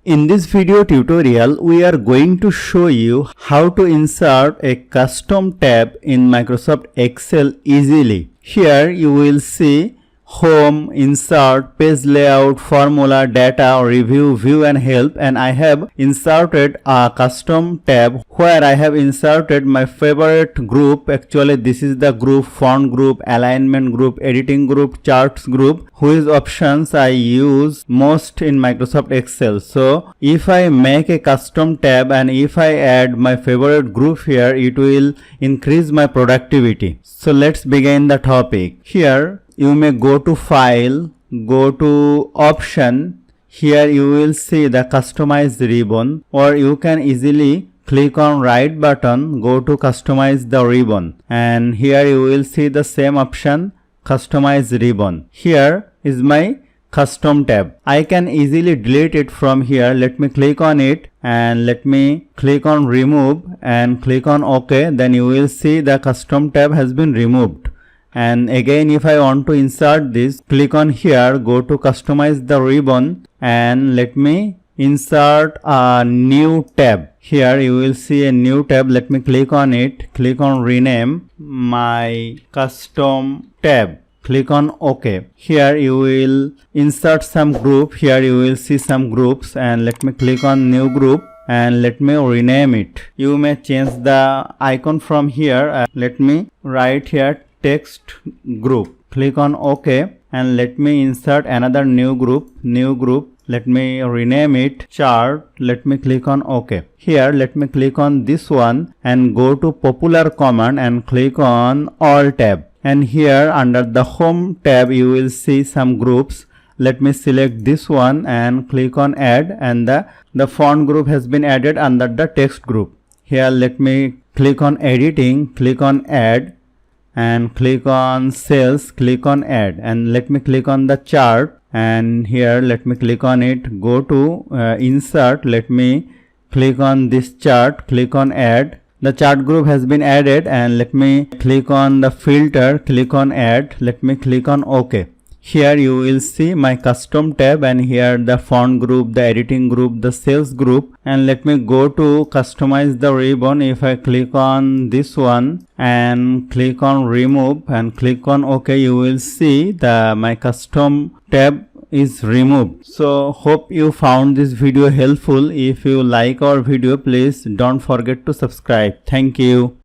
In this video tutorial, we are going to show you how to insert a custom tab in Microsoft Excel easily. Here you will see Home, Insert, Page Layout, Formula, Data, Review, View and Help, and I have inserted a custom tab where I have inserted my favorite group. Actually this is the group Font Group, Alignment Group, Editing Group, Charts Group, whose options I use most in Microsoft Excel. So if I make a custom tab and if I add my favorite group here, it will increase my productivity. So let's begin the topic. Here you may go to File, go to Option. Here you will see the Customize ribbon, or you can easily click on right button, go to Customize the ribbon, and here you will see the same option, Customize ribbon. Here is my custom tab. I can easily delete it from here. Let me click on it and let me click on Remove and click on OK. Then you will see the custom tab has been removed. And again, if I want to insert this, click on here, go to Customize the ribbon and let me insert a new tab. Here you will see a new tab. Let me click on it, click on Rename My Custom Tab. Click on OK. Here you will insert some group. Here you will see some groups and let me click on New Group and let me rename it. You may change the icon from here. Let me write here Text Group. Click on OK and let me insert another new group. Let me rename it Chart. Let me click on OK. Here let me click on this one and go to Popular Command and click on All tab. And here under the Home tab you will see some groups. Let me select this one and click on Add, and the font group has been added under the text group. Here let me click on Editing, click on Add and click on Cells, click on Add, and let me click on the chart, and here let me click on it, go to Insert, let me click on this chart, click on Add. The chart group has been added, and let me click on the filter, click on Add, let me click on OK. Here you will see my custom tab, and here the font group, the editing group, the sales group, and let me go to Customize the ribbon. If I click on this one and click on Remove and click on OK, you will see my custom tab is removed. So hope you found this video helpful. If you like our video, please don't forget to subscribe. Thank you.